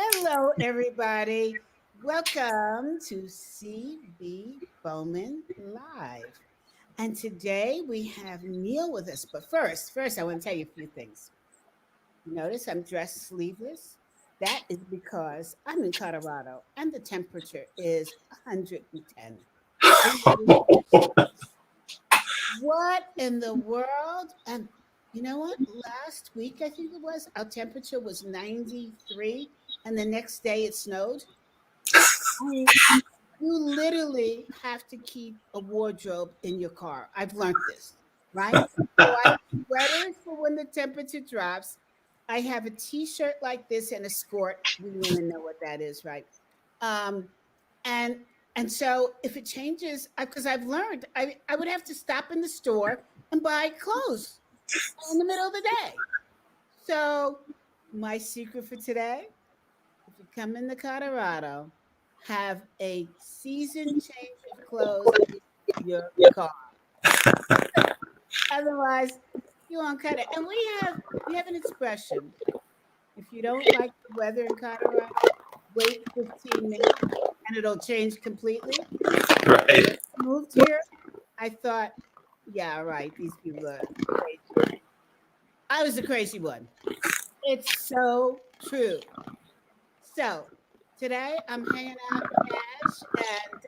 Hello, everybody. Welcome to CB Bowman Live. And today we have Neal with us. But first, I want to tell you a few things. Notice I'm dressed sleeveless. That is because I'm in Colorado and the temperature is 110. What in the world? And you know what? Last week, I think it was, our temperature was 93, and the next day it snowed. I mean, you literally have to keep a wardrobe in your car. I've learned this, right? So I have sweaters for when the temperature drops. I have a t-shirt like this and a skirt. We women know what that is, right? Um, and and so if it changes, because I've learned, I would have to stop in the store and buy clothes in the middle of the day. So my secret for today, if you come into Colorado, have a season change of clothes in your car. Otherwise, you won't cut it. And we have an expression. If you don't like the weather in Colorado, wait 15 minutes and it'll change completely. Right. Moved here, I thought, yeah, right, these people are crazy. I was the crazy one. It's so true. So today I'm hanging out with Ash,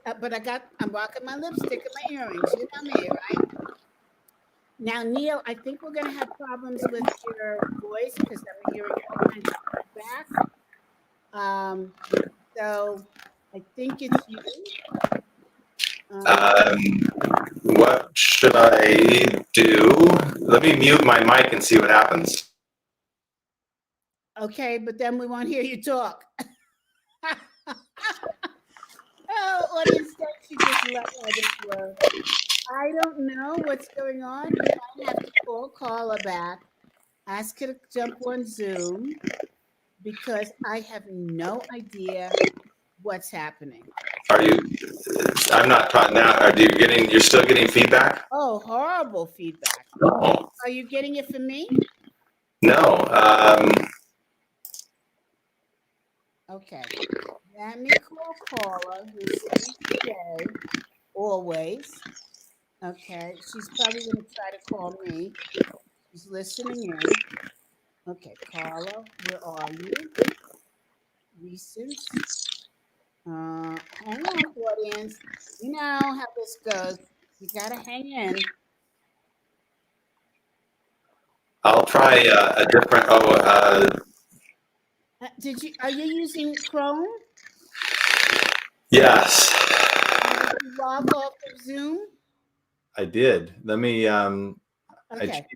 and but I'm rocking my lipstick and my earrings. You know me, right? Now, Neal, I think we're gonna have problems with your voice because I'm hearing all kinds of feedback. Um, so I think it's you. Um, Um, what should I do? Let me mute my mic and see what happens. okay, but then we won't hear you talk. Oh, audience, don't you just love how this works? I don't know what's going on. You might have to call Carla back, ask her to jump on Zoom because I have no idea what's happening. Are you? I'm not taught now. Are you getting? You're still getting feedback? Oh, horrible feedback. No. Are you getting it from me? No. Okay. Let me call Carla, who seems today, always. Okay. She's probably going to try to call me. She's listening in. Okay, Carla, where are you? Recent. Hang on, audience. You know how this goes. You gotta hang in. I'll try a different. Did you? Are you using Chrome? Yes. Did you log off of Zoom? I did. Let me. Okay.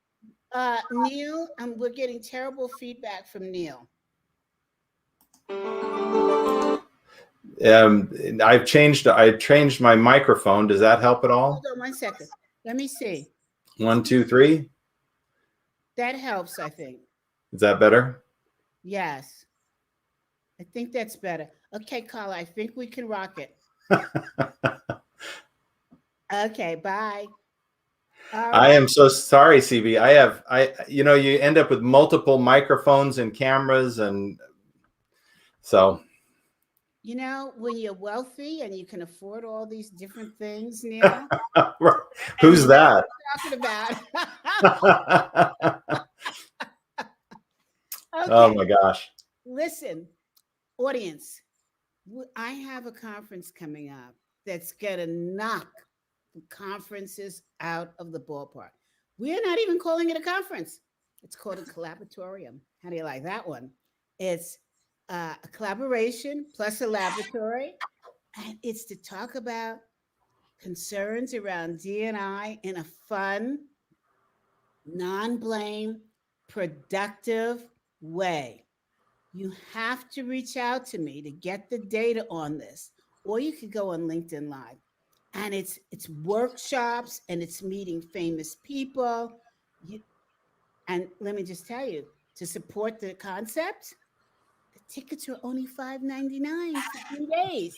Neal, we're getting terrible feedback from Neal. I've changed. I changed my microphone. Does that help at all? Hold on 1 second. Let me see. 1, 2, 3. That helps, I think. Is that better? Yes. I think that's better. Okay, Carla, I think we can rock it. Okay, bye. I am so sorry, CB. You end up with multiple microphones and cameras, and so. You know, when you're wealthy and you can afford all these different things, Neal. Who's that? Talking about. Okay. Oh my gosh. Listen, audience, I have a conference coming up that's going to knock the conferences out of the ballpark. We're not even calling it a conference. It's called a collaboratorium. How do you like that one? It's a collaboration plus a laboratory, and it's to talk about concerns around D&I in a fun, non-blame, productive way. You have to reach out to me to get the data on this, or you could go on LinkedIn Live. And it's workshops and it's meeting famous people. And let me just tell you, to support the concept, the tickets are only $5.99 for 3 days.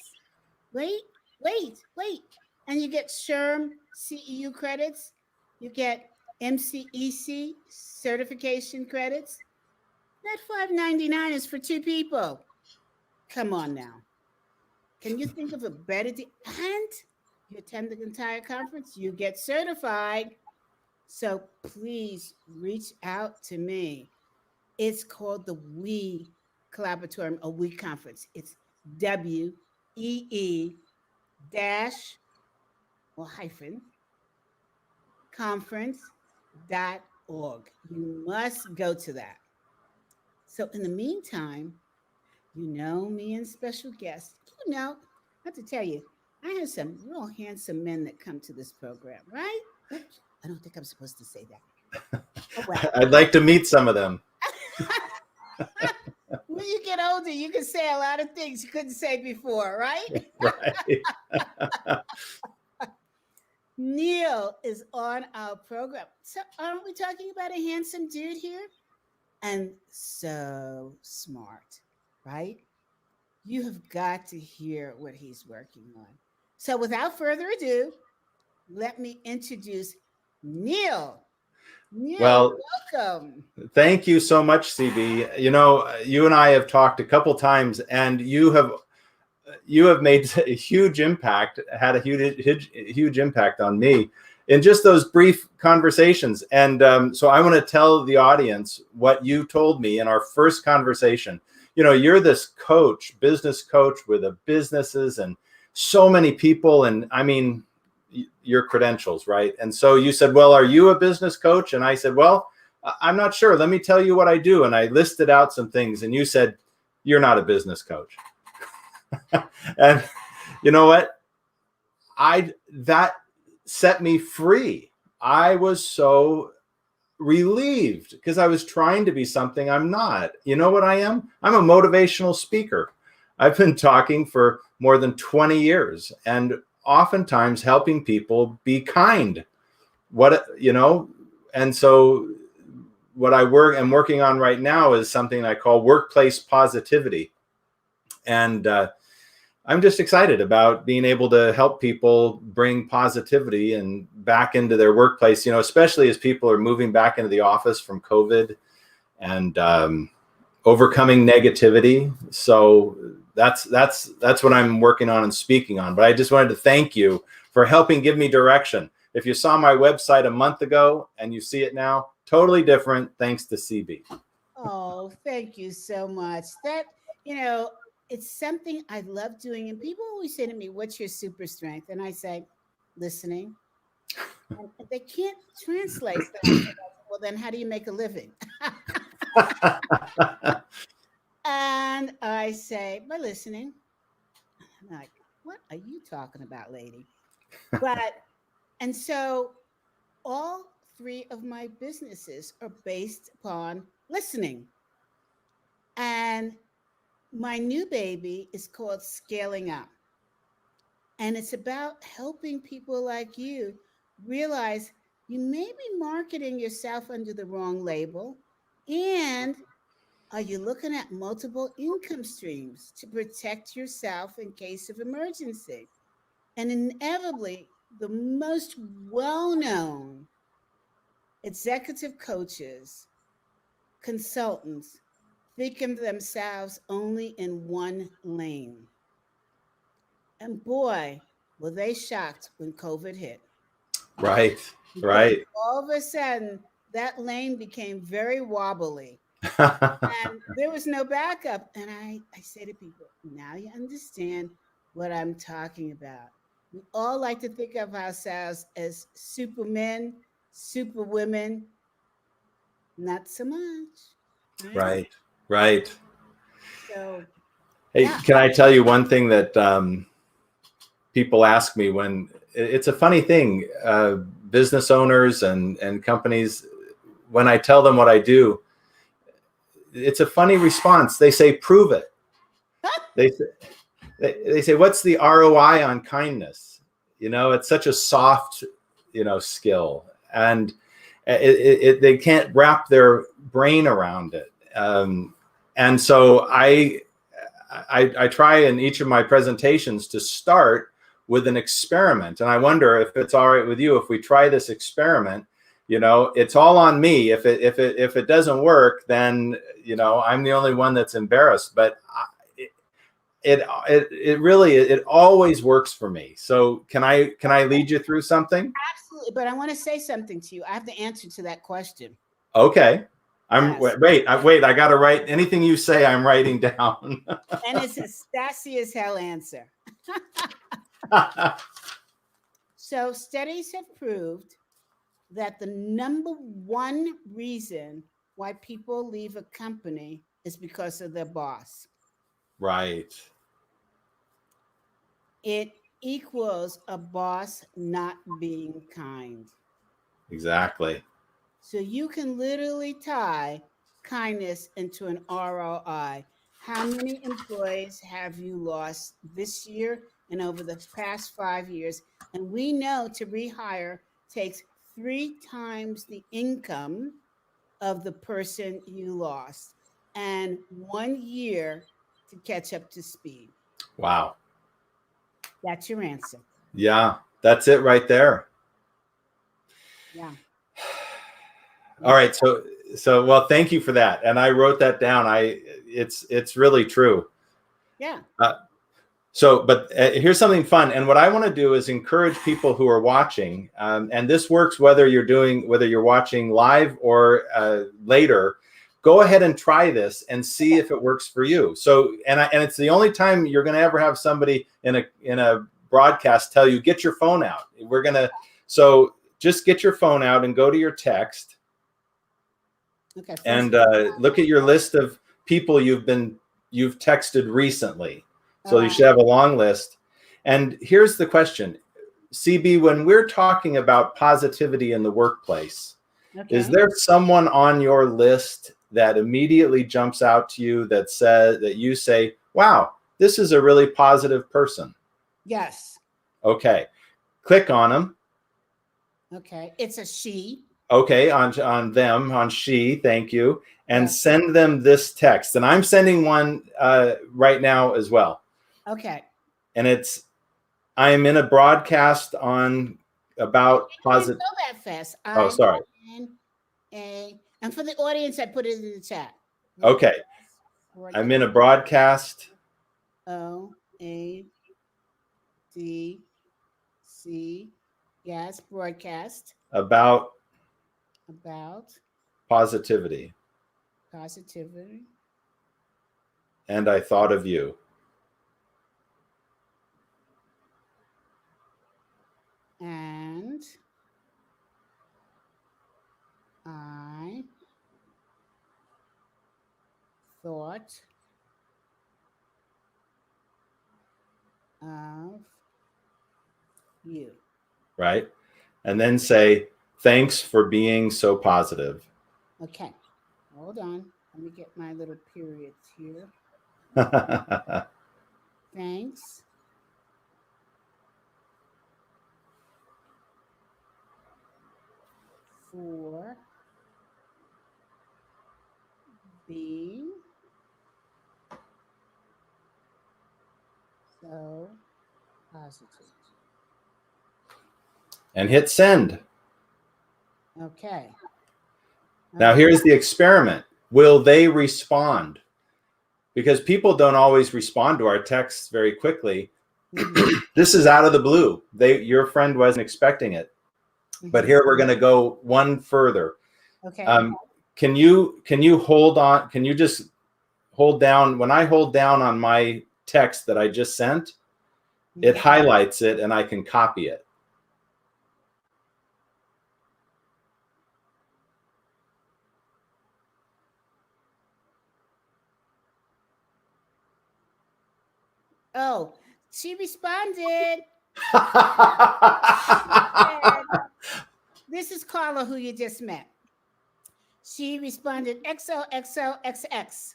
Wait, wait. And you get SHRM CEU credits, you get MCEC certification credits. That $5.99 is for two people. Come on now. Can you think of a better deal? And you attend the entire conference, you get certified. So please reach out to me. It's called the We Collaboratorium, a We Conference. It's WEE dash or hyphen conference.org. You must go to that. So in the meantime, you know me and special guests. You know, I have to tell you, I have some real handsome men that come to this program, right? I don't think I'm supposed to say that. Oh, well. I'd like to meet some of them. When you get older, you can say a lot of things you couldn't say before, right? Right. Neal is on our program. So aren't we talking about a handsome dude here? And so smart, right? You have got to hear what he's working on. So without further ado, let me introduce Neal. Neal, Well, welcome. thank you so much, CB. You know, you and I have talked a couple times, and you have made a huge impact, had a huge impact on me in just those brief conversations. And so I want to tell the audience what you told me in our first conversation. You know, you're this coach, business coach with businesses and so many people. And I mean, your credentials, right? And so you said, well, are you a business coach? And I said, well, I'm not sure. Let me tell you what I do. And I listed out some things. And you said, you're not a business coach. And you know what? That set me free. I was so relieved because I was trying to be something I'm not. You know what I am? I'm a motivational speaker. I've been talking for more than 20 years and oftentimes helping people be kind. And so what I'm working on right now is something I call workplace positivity. And I'm just excited about being able to help people bring positivity and back into their workplace, you know, especially as people are moving back into the office from COVID and overcoming negativity. So that's what I'm working on and speaking on. But I just wanted to thank you for helping give me direction. If you saw my website a month ago and you see it now, totally different, thanks to CB. Oh, thank you so much. That, you know, it's something I love doing. And people always say to me, what's your super strength? And I say, listening. And they can't translate that. Well, then how do you make a living? And I say, by listening. I'm like, what are you talking about, lady? And so all three of my businesses are based upon listening. And my new baby is called Scaling Up. And it's about helping people like you realize you may be marketing yourself under the wrong label. And are you looking at multiple income streams to protect yourself in case of emergency? And inevitably, the most well-known executive coaches, consultants, think of themselves only in one lane. And boy, were they shocked when COVID hit. Right. All of a sudden, that lane became very wobbly. And there was no backup. And I say to people, now you understand what I'm talking about. We all like to think of ourselves as supermen, superwomen. Not so much. Right. So, hey, yeah. Can I tell you one thing that people ask me when it's a funny thing, business owners and companies, when I tell them what I do, it's a funny response. They say, prove it. They say, what's the ROI on kindness? You know, it's such a soft, skill, and they can't wrap their brain around it. And so I try in each of my presentations to start with an experiment. And I wonder if it's all right with you if we try this experiment. It's all on me. If it doesn't work, then I'm the only one that's embarrassed. But it really, it always works for me. So can I lead you through something? Absolutely. But I want to say something to you. I have the answer to that question. Okay. Yes. Wait, I got to write anything you say. I'm writing down. And it's a sassy as hell answer. So studies have proved that the number one reason why people leave a company is because of their boss. Right. It equals a boss not being kind. Exactly. So you can literally tie kindness into an ROI. How many employees have you lost this year and over the past 5 years? And we know to rehire takes 3 times the income of the person you lost and 1 year to catch up to speed. Wow. That's your answer. Yeah, that's it right there. Yeah. All right. So well, thank you for that. And I wrote that down. It's really true. Yeah. But here's something fun. And what I want to do is encourage people who are watching, and this works whether you're watching live or later. Go ahead and try this and see if it works for you. So, and it's the only time you're going to ever have somebody in a broadcast tell you, get your phone out. So just get your phone out and go to your text. Okay. And look at your list of people you've texted recently. So you should have a long list. And here's the question, CB, when we're talking about positivity in the workplace, is there someone on your list that immediately jumps out to you that you say, wow, this is a really positive person? Yes. Okay. Click on them. Okay. It's a she. Okay, on them, on she, thank you. And send them this text. And I'm sending one right now as well. Okay. And I'm in a broadcast on about positive. Go that fast. Oh, sorry. And for the audience, I put it in the chat. Okay. I'm in a broadcast. OADC. Yes, broadcast. About positivity. And I thought of you. And I thought of you. Right. And then say, thanks for being so positive. Okay. Hold on. Let me get my little periods here. Thanks for being so positive. And hit send. Okay. Now here's the experiment. Will they respond? Because people don't always respond to our texts very quickly. This is out of the blue. Your friend wasn't expecting it. But here we're going to go one further. Okay. Can you hold on? Can you just hold down? When I hold down on my text that I just sent, it highlights it and I can copy it. Oh, she responded. This is Carla, who you just met. She responded XOXOXX.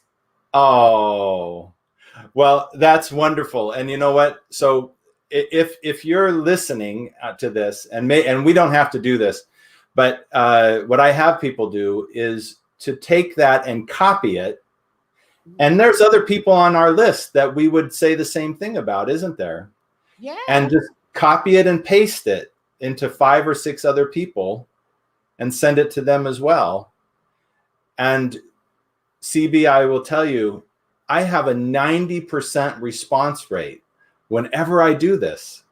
Oh, well, that's wonderful. And you know what? So if you're listening to this, and we don't have to do this, but what I have people do is to take that and copy it. And there's other people on our list that we would say the same thing about, isn't there? Yeah. And just copy it and paste it into 5 or 6 other people and send it to them as well. And CB, I will tell you, I have a 90% response rate whenever I do this.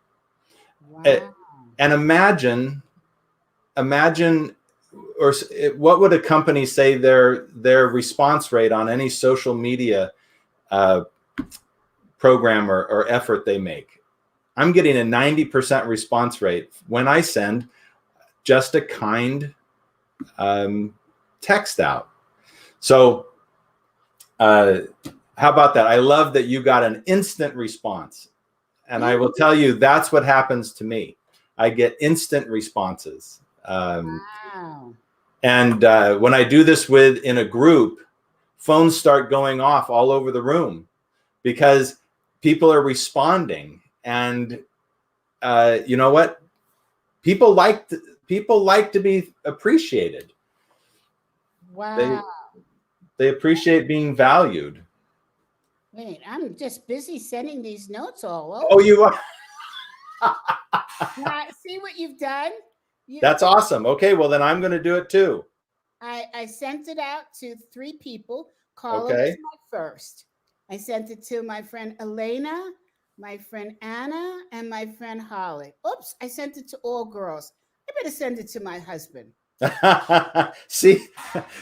Wow. And imagine, or what would a company say their response rate on any social media program or effort they make? I'm getting a 90% response rate when I send just a kind text out. So how about that? I love that you got an instant response. And I will tell you, that's what happens to me. I get instant responses. Wow. And when I do this in a group, phones start going off all over the room because people are responding. And you know what? People like to be appreciated. Wow. They appreciate being valued. Wait, I'm just busy sending these notes all over. Oh, you are? See what you've done? That's awesome. Okay, well then I'm going to do it too. I sent it out to 3 people. Carla was my first. I sent it to my friend Elena, my friend Anna, and my friend Holly. Oops, I sent it to all girls. I better send it to my husband. See,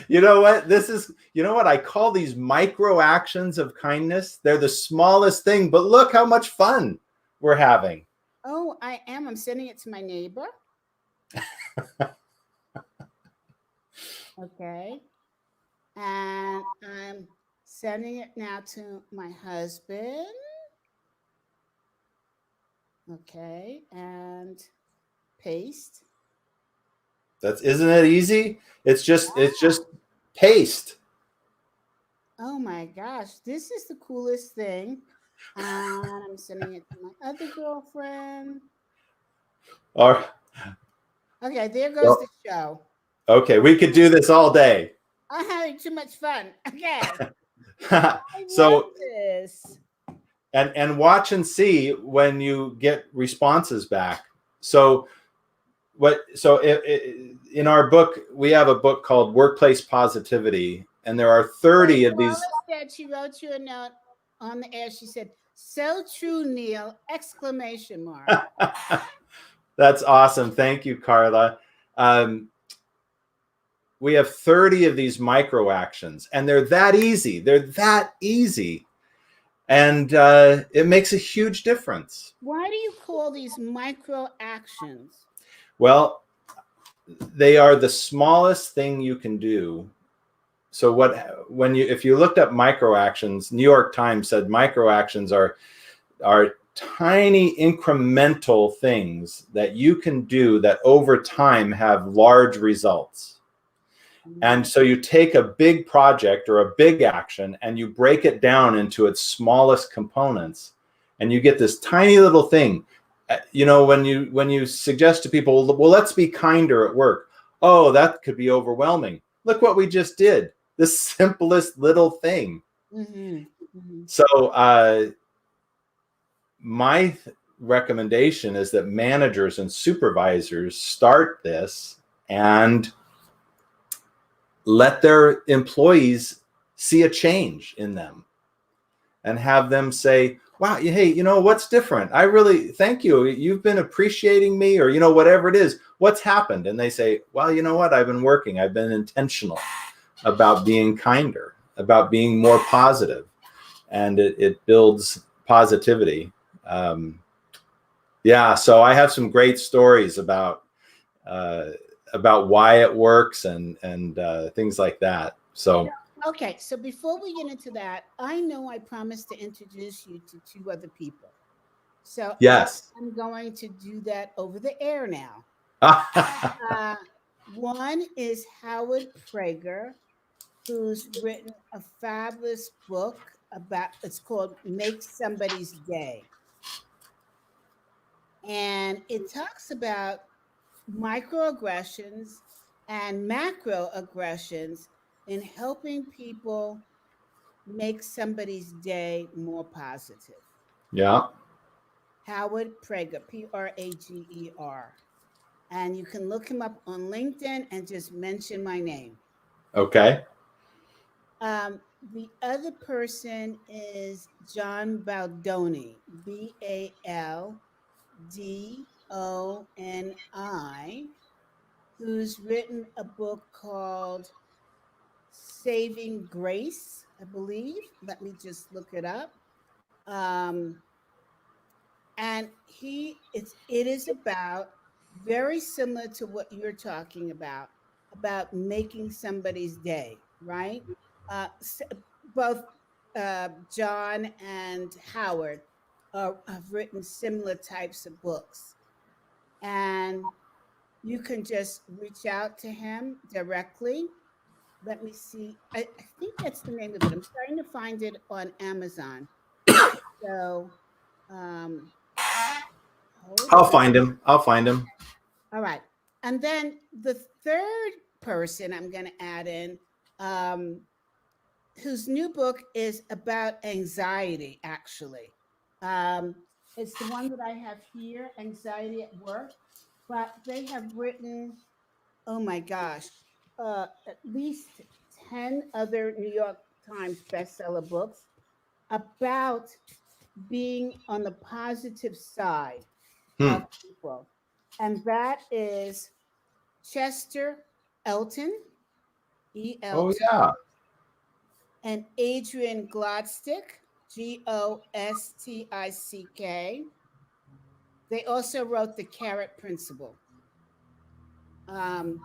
you know what? I call these micro actions of kindness. They're the smallest thing, but look how much fun we're having. Oh, I am. I'm sending it to my neighbor. Okay. And I'm sending it now to my husband. Okay. And paste. Isn't it easy? It's just paste. Oh my gosh, this is the coolest thing. And I'm sending it to my other girlfriend. Or okay, there goes the show. Okay, we could do this all day. I'm having too much fun. Okay. So this. And watch and see when you get responses back. So in our book, we have a book called Workplace Positivity, and there are 30 of these. Said she wrote you a note on the air. She said, "So true, Neal!" ! That's awesome. Thank you, Carla. We have 30 of these micro actions, and they're that easy. And it makes a huge difference. Why do you call these micro actions? Well, they are the smallest thing you can do. So if you looked up micro actions, New York Times said micro actions are tiny incremental things that you can do that over time have large results. And so you take a big project or a big action and you break it down into its smallest components, and you get this tiny little thing. You know, when you suggest to people, well, let's be kinder at work. Oh, that could be overwhelming. Look what we just did. The simplest little thing. Mm-hmm. Mm-hmm. So my recommendation is that managers and supervisors start this and let their employees see a change in them and have them say, wow, hey, you know, what's different? I really thank you. You've been appreciating me, or, you know, whatever it is, what's happened? And they say, well, you know what? I've been intentional about being kinder, about being more positive, and it builds positivity. So I have some great stories about why it works and things like that. So okay, so before we get into that, I know I promised to introduce you to 2 other people. So yes, I'm going to do that over the air now. One is Howard Prager, who's written a fabulous book it's called Make Somebody's Day. And it talks about microaggressions and macroaggressions in helping people make somebody's day more positive. Yeah. Howard Prager, Prager. And you can look him up on LinkedIn and just mention my name. Okay. the other person is John Baldoni, Baldoni, who's written a book called Saving Grace, I believe. Let me just look it up. Um, and it is about, very similar to what you're talking about making somebody's day, right? Both John and Howard have written similar types of books, and you can just reach out to him directly. Let me see. I think that's the name of it. I'm trying to find it on Amazon. So, um, hold I'll on. find him. I'll find him. All right. And then the third person I'm going to add in, um, whose new book is about anxiety, actually. Um, it's the one that I have here, Anxiety at Work. But they have written, oh my gosh, at least 10 other New York Times bestseller books about being on the positive side of people. And that is Chester Elton, Oh ELT, yeah. and Adrian Glodstick, Gostick. They also wrote The Carrot Principle. The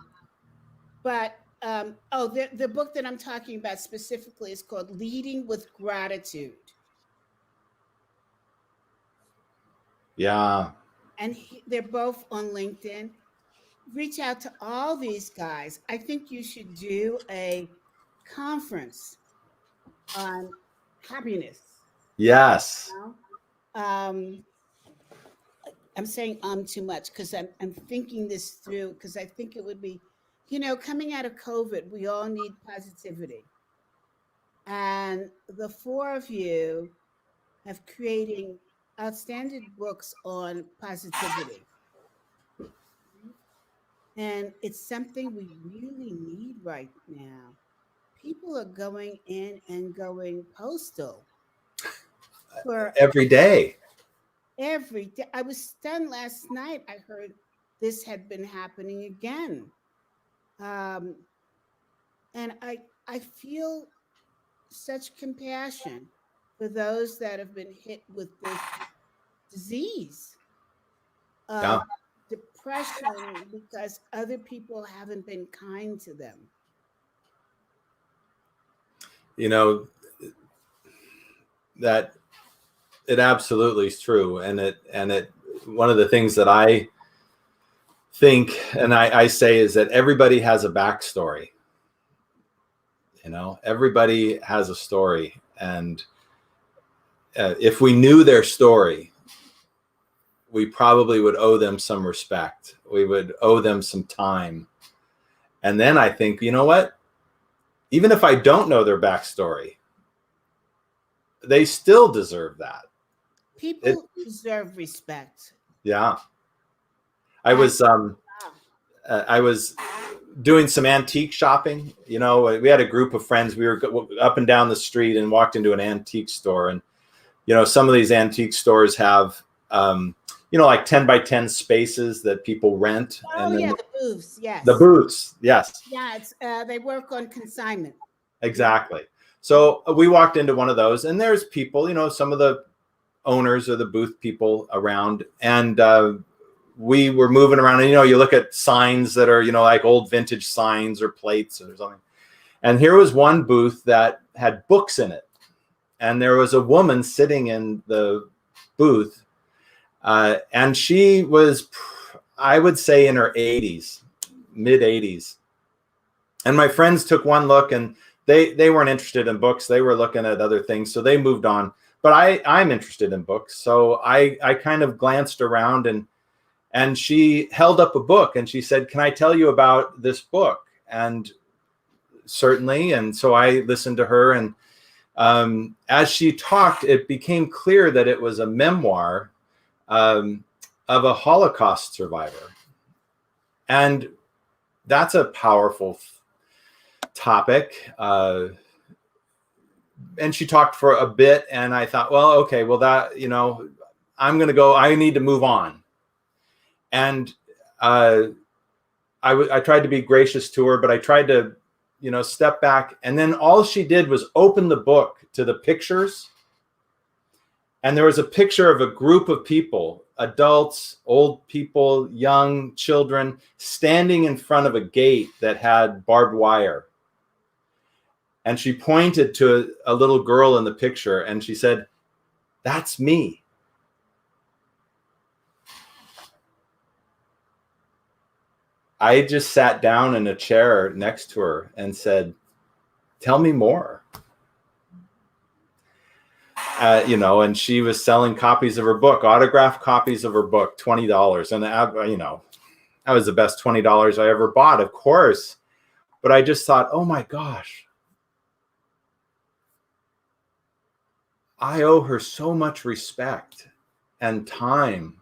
book that I'm talking about specifically is called Leading with Gratitude. Yeah. And they're both on LinkedIn. Reach out to all these guys. I think you should do a conference on happiness. Yes. You know? I'm saying too much because I'm thinking this through, because I think it would be, coming out of COVID, we all need positivity. And the four of you have creating outstanding books on positivity. And it's something we really need right now. People are going in and going postal for Every day. every day. I was stunned last night. I heard this had been happening again. Um, and I feel such compassion for those that have been hit with this disease Yeah. of depression because other people haven't been kind to them. You know, that it absolutely is true. And it one of the things that I think and I say is that everybody has a backstory. Everybody has a story. And if we knew their story, we probably would owe them some respect. We would owe them some time. And then I think, you know what? Even if I don't know their backstory, they still deserve that. People deserve respect. Yeah. I was doing some antique shopping. We had a group of friends. We were up and down the street and walked into an antique store. And, some of these antique stores have, like 10 by 10 spaces that people rent. Oh, yeah, the booths. Yes. The booths. Yes. Yeah. They work on consignment. Exactly. So we walked into one of those, and there's people, some of the owners or the booth people around, and we were moving around, and you look at signs that are like old vintage signs or plates or something, and here was one booth that had books in it, and there was a woman sitting in the booth, and she was, I would say, in her 80s, mid 80s, and my friends took one look, and they weren't interested in books. They were looking at other things, so they moved on. But I'm interested in books, so I kind of glanced around, and she held up a book, and she said, "Can I tell you about this book?" And certainly, and so I listened to her, and as she talked, it became clear that it was a memoir of a Holocaust survivor, and that's a powerful topic. and she talked for a bit, and I thought, well, okay, well, that, you know, I'm going to go, I need to move on. And I tried to be gracious to her, but I tried to, you know, step back. And then all she did was open the book to the pictures. And there was a picture of a group of people, adults, old people, young children, standing in front of a gate that had barbed wire. And she pointed to a little girl in the picture and she said, "That's me." I just sat down in a chair next to her and said, "Tell me more." You know, and she was selling copies of her book, autographed copies of her book, $20. And, you know, that was the best $20 I ever bought, of course. But I just thought, oh my gosh, I owe her so much respect and time.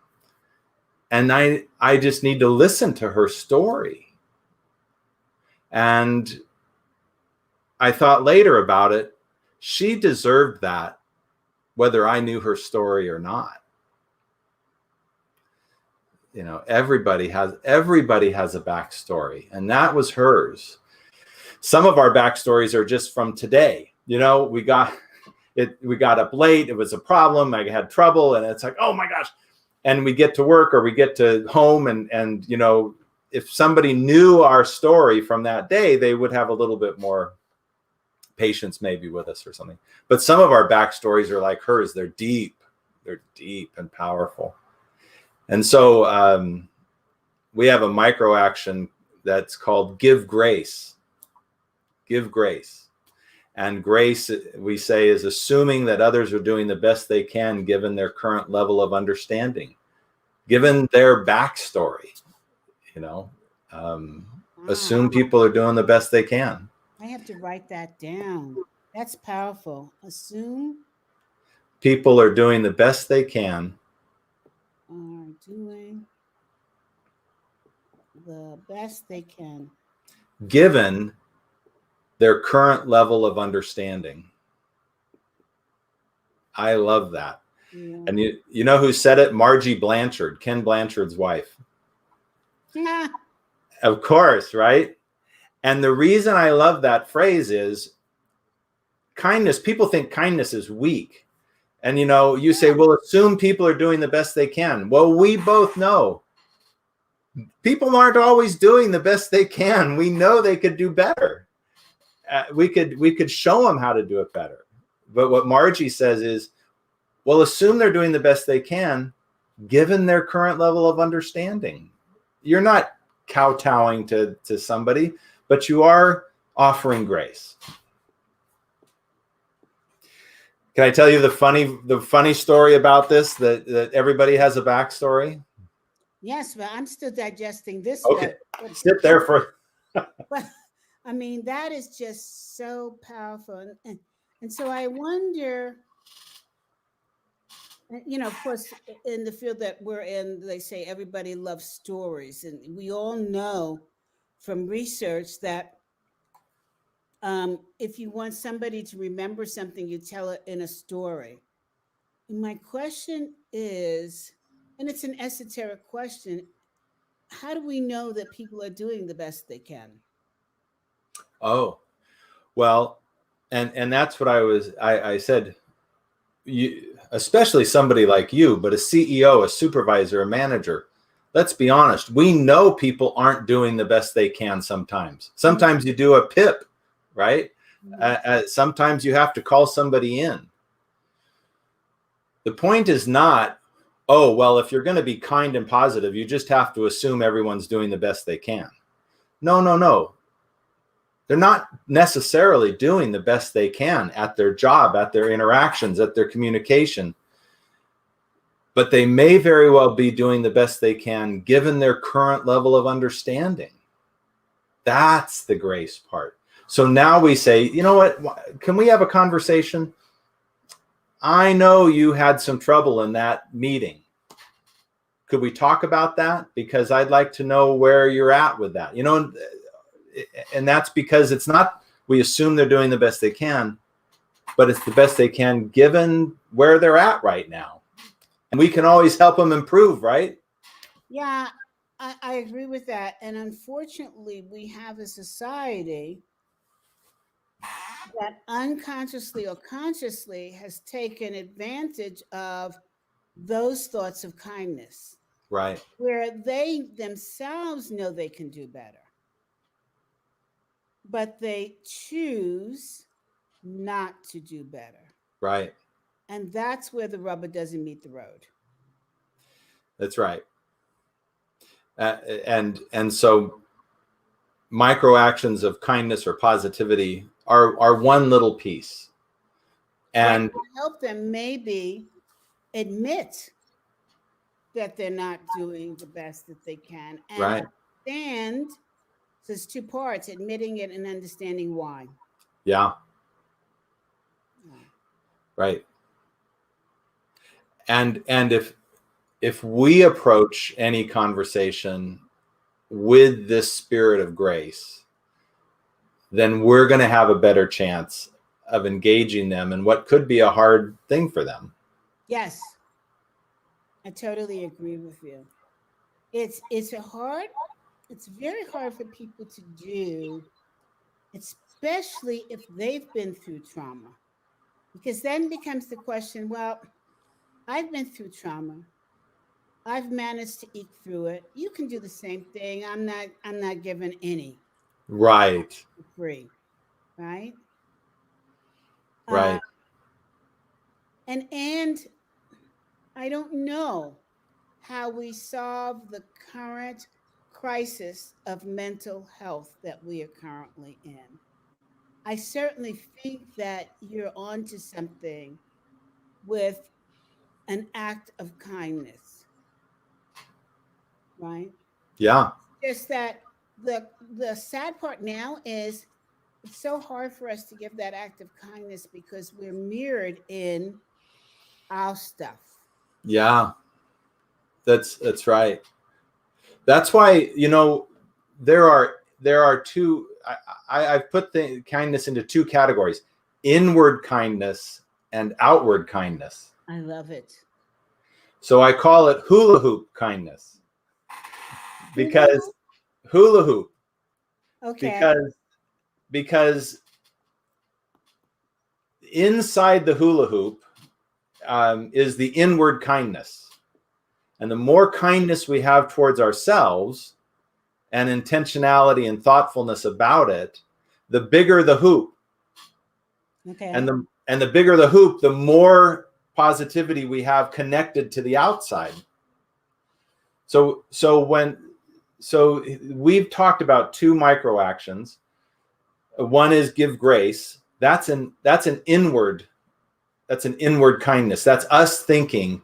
And I just need to listen to her story. And I thought later about it, she deserved that, whether I knew her story or not. You know, everybody has a backstory, and that was hers. Some of our backstories are just from today. You know, we got up late, it was a problem, I had trouble, and it's like, oh my gosh. And we get to work or we get to home, and you know, if somebody knew our story from that day, they would have a little bit more patience maybe with us or something. But some of our backstories are like hers. They're deep and powerful. And so we have a micro action that's called give grace. Give grace. And grace, we say, is assuming that others are doing the best they can given their current level of understanding, given their backstory. You know, assume people are doing the best they can. I have to write that down. That's powerful. Assume people are doing the best they can. Are doing the best they can. Given their current level of understanding. I love that. Yeah. And you know who said it? Margie Blanchard, Ken Blanchard's wife. Yeah. Of course, right? And the reason I love that phrase is kindness. People think kindness is weak. And, you know, you say, well, assume people are doing the best they can. Well, we both know people aren't always doing the best they can. We know they could do better. We could show them how to do it better. But what Margie says is, well, assume they're doing the best they can, given their current level of understanding. You're not kowtowing to somebody, but you are offering grace. Can I tell you the funny story about this, that everybody has a backstory? Yes, but I'm still digesting this. Okay, sit there for. But I mean, that is just so powerful, and so I wonder. You know, of course, in the field that we're in, they say everybody loves stories, and we all know from research that if you want somebody to remember something, you tell it in a story. And my question is, and it's an esoteric question, how do we know that people are doing the best they can? Oh, well, and that's what I said. You, especially somebody like you, but a CEO, a supervisor, a manager, let's be honest, we know people aren't doing the best they can sometimes. Sometimes you do a PIP, right? Sometimes you have to call somebody in. The point is not, oh, well, if you're going to be kind and positive, you just have to assume everyone's doing the best they can. No. They're not necessarily doing the best they can at their job, at their interactions, at their communication. But they may very well be doing the best they can given their current level of understanding. That's the grace part. So now we say, you know what? Can we have a conversation? I know you had some trouble in that meeting. Could we talk about that? Because I'd like to know where you're at with that. You know, and that's because it's not, we assume they're doing the best they can. but it's the best they can given where they're at right now. And we can always help them improve, right? Yeah, I agree with that. And unfortunately, we have a society that unconsciously or consciously has taken advantage of those thoughts of kindness, Right, where they themselves know they can do better, but they choose not to do better. right. And that's where the rubber doesn't meet the road. That's right. And so micro actions of kindness or positivity are one little piece. And That help them maybe admit that they're not doing the best that they can and right, understand. So it's two parts: admitting it and understanding why. yeah, Yeah. right. And if we approach any conversation with this spirit of grace, then we're going to have a better chance of engaging them in what could be a hard thing for them. Yes, I totally agree with you. It's very hard for people to do, especially if they've been through trauma. Because then becomes the question, well, I've been through trauma. I've managed to eke through it. You can do the same thing. I'm not giving any Right, for free, right? Uh, right. and I don't know how we solve the current crisis of mental health that we are currently in. I certainly think that you're onto something with an act of kindness, right? Yeah, Just that the sad part now is it's so hard for us to give that act of kindness because we're mirrored in our stuff. yeah. That's right. That's why, there are two. I've put the kindness into two categories: inward kindness and outward kindness. I love it. So I call it hula hoop kindness, Hula because hoop? hula hoop Okay. because inside the hula hoop is the inward kindness, and the more kindness we have towards ourselves and intentionality and thoughtfulness about it, the bigger the hoop. Okay. And the bigger the hoop, the more positivity we have connected to the outside. So we've talked about two micro actions. One is give grace. That's an inward kindness. That's us thinking,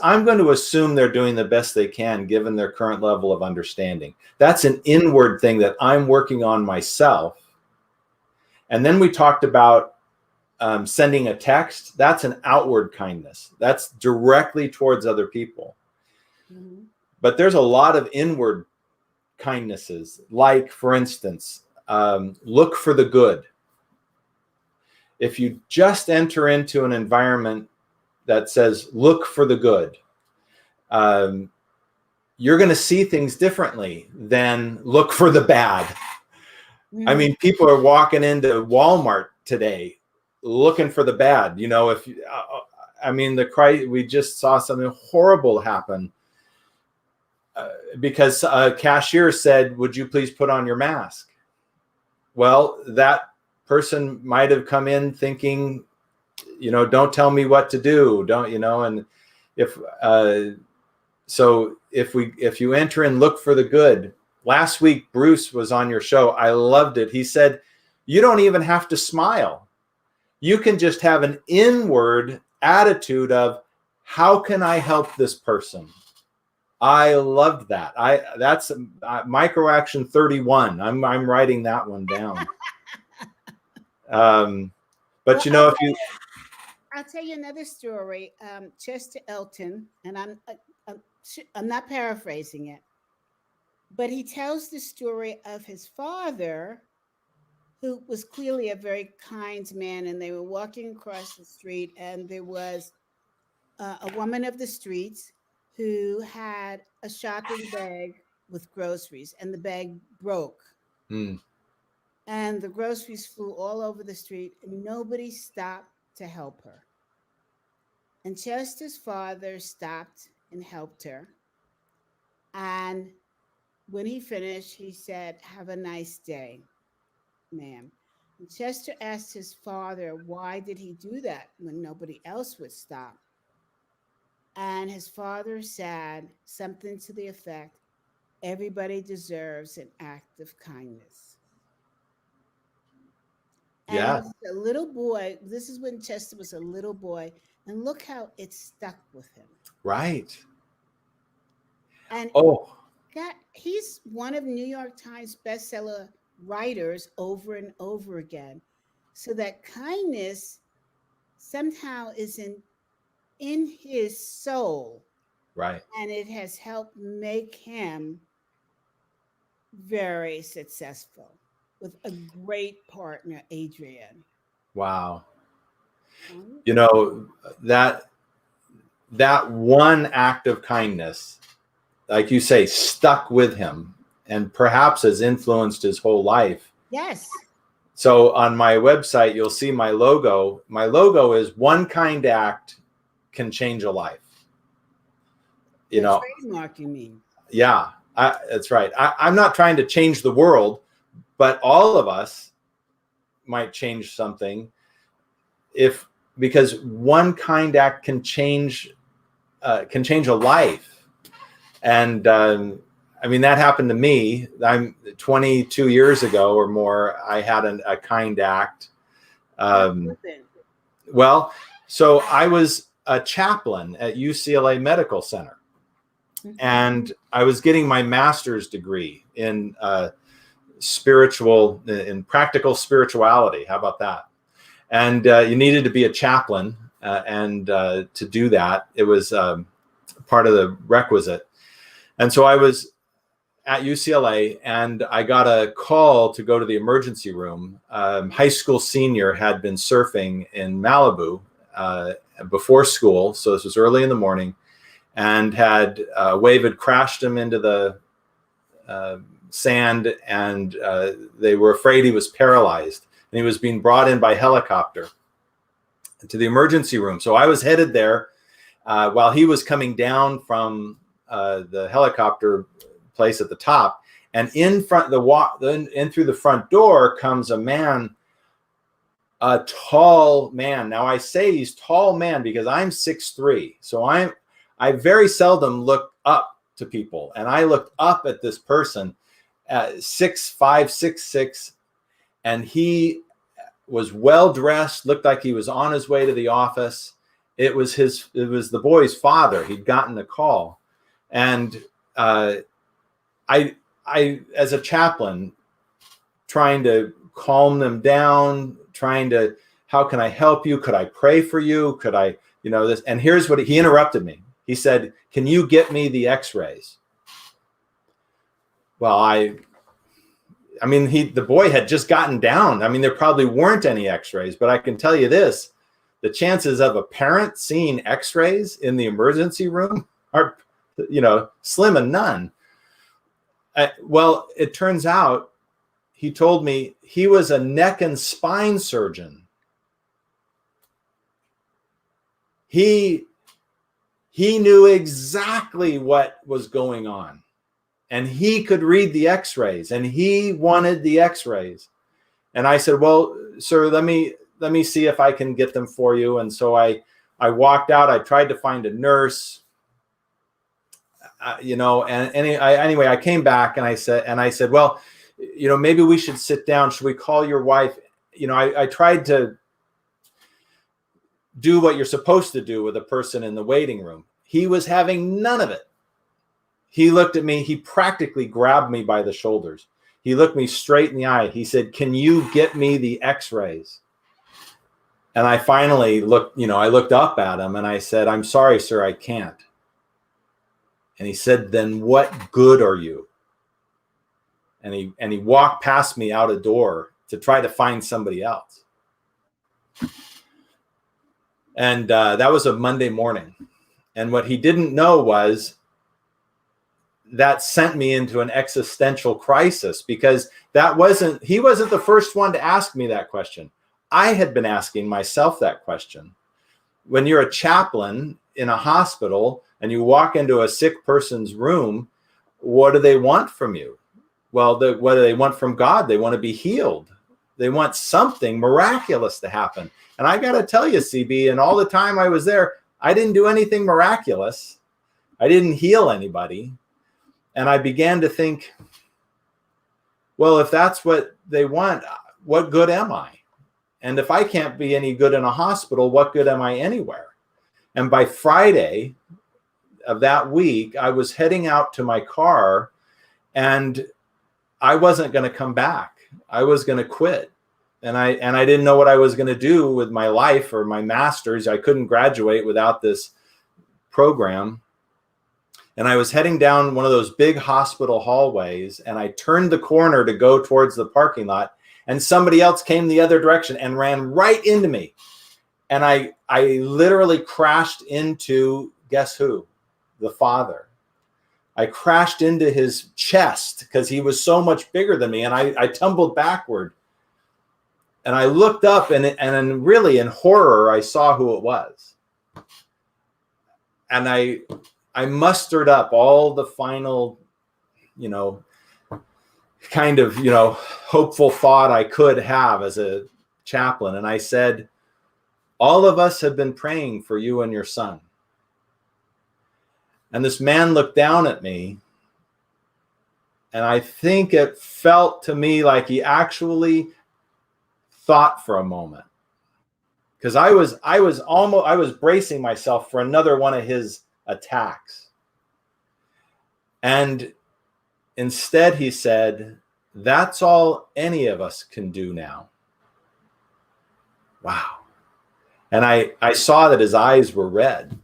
I'm going to assume they're doing the best they can given their current level of understanding. That's an inward thing that I'm working on myself. And then we talked about sending a text. That's an outward kindness. That's directly towards other people. Mm-hmm. But there's a lot of inward kindnesses, like, for instance, look for the good. If you just enter into an environment that says, look for the good, you're going to see things differently than look for the bad. Mm-hmm. I mean, people are walking into Walmart today looking for the bad. We just saw something horrible happen because a cashier said, "Would you please put on your mask?" Well, that person might have come in thinking, don't tell me what to do. And if if you enter and look for the good. Last week, Bruce was on your show. I loved it. He said, you don't even have to smile. You can just have an inward attitude of, how can I help this person? I loved that. That's micro action 31. I'm writing that one down. But Well, if you, I'll tell you another story. Chester Elton, and I'm not paraphrasing it, but he tells the story of his father who was clearly a very kind man, and they were walking across the street, and there was a woman of the streets who had a shopping bag with groceries, and the bag broke. Mm. And the groceries flew all over the street, and nobody stopped to help her. And Chester's father stopped and helped her. And when he finished, he said, "Have a nice day, ma'am." And Chester asked his father, why did he do that when nobody else would stop? And his father said something to the effect, "Everybody deserves an act of kindness." And he Yeah. was a little boy. This is when Chester was a little boy. And look how it stuck with him. Right. And Oh, he's one of New York Times bestseller writers over and over again. So that kindness somehow is in his soul, right. and it has helped make him very successful with a great partner, Adrian. Wow. Um, You know, that one act of kindness, like you say, stuck with him and perhaps has influenced his whole life. yes. So on my website, you'll see my logo. My logo is one kind act can change a life. You Your know, trademark, you mean? yeah, that's right. I'm not trying to change the world, but all of us might change something because one kind act can change a life. And I mean, that happened to me. I'm 22 years ago or more. I had a kind act. Well, so I was a chaplain at UCLA Medical Center, and I was getting my master's degree in practical spirituality. How about that? And you needed to be a chaplain, and to do that, it was part of the requisite. And so I was at UCLA, and I got a call to go to the emergency room. High school senior had been surfing in Malibu before school, so this was early in the morning, and a wave had crashed him into the sand, and they were afraid he was paralyzed, and he was being brought in by helicopter to the emergency room. So I was headed there while he was coming down from the helicopter place at the top, and in front in through the front door comes a man, a tall man. Now I say he's tall man because I'm 6'3", so I very seldom look up to people, and I looked up at this person at 6'5", 6'6", and he was well dressed, looked like he was on his way to the office. It was the boy's father. He'd gotten a call, and I as a chaplain, trying to calm them down, how can I help you? Could I pray for you? Could I, this? And here's what he interrupted me. He said, "Can you get me the x-rays?" Well, I mean, the boy had just gotten down. I mean, there probably weren't any x-rays, but I can tell you this, the chances of a parent seeing x-rays in the emergency room are, slim and none. Well, it turns out, he told me he was a neck and spine surgeon. He knew exactly what was going on, and he could read the x-rays, and he wanted the x-rays. And I said, "Well, sir, let me see if I can get them for you." And so I walked out. I tried to find a nurse, anyway, I came back and I said, "Well, maybe we should sit down. Should we call your wife?" I tried to do what you're supposed to do with a person in the waiting room. He was having none of it. He looked at me. He practically grabbed me by the shoulders. He looked me straight in the eye. He said, "Can you get me the x-rays?" And I finally I looked up at him and I said, "I'm sorry, sir, I can't." And he said, "Then what good are you?" And he walked past me out a door to try to find somebody else. And that was a Monday morning. And what he didn't know was that sent me into an existential crisis, because he wasn't the first one to ask me that question. I had been asking myself that question. When you're a chaplain in a hospital and you walk into a sick person's room, what do they want from you? Well, what do they want from God? They want to be healed. They want something miraculous to happen. And I got to tell you, CB, and all the time I was there, I didn't do anything miraculous. I didn't heal anybody. And I began to think, well, if that's what they want, what good am I? And if I can't be any good in a hospital, what good am I anywhere? And by Friday of that week, I was heading out to my car, and I wasn't going to come back. I was going to quit. And I didn't know what I was going to do with my life or my master's. I couldn't graduate without this program. And I was heading down one of those big hospital hallways, and I turned the corner to go towards the parking lot, and somebody else came the other direction and ran right into me. And I literally crashed into, guess who? The Father. I crashed into his chest because he was so much bigger than me, and I tumbled backward. And I looked up, and really in horror, I saw who it was. And I mustered up all the final, kind of, hopeful thought I could have as a chaplain. And I said, all of us have been praying for you and your son. And this man looked down at me, and I think it felt to me like he actually thought for a moment, because I was bracing myself for another one of his attacks. And instead he said, that's all any of us can do now. Wow. And I saw that his eyes were red.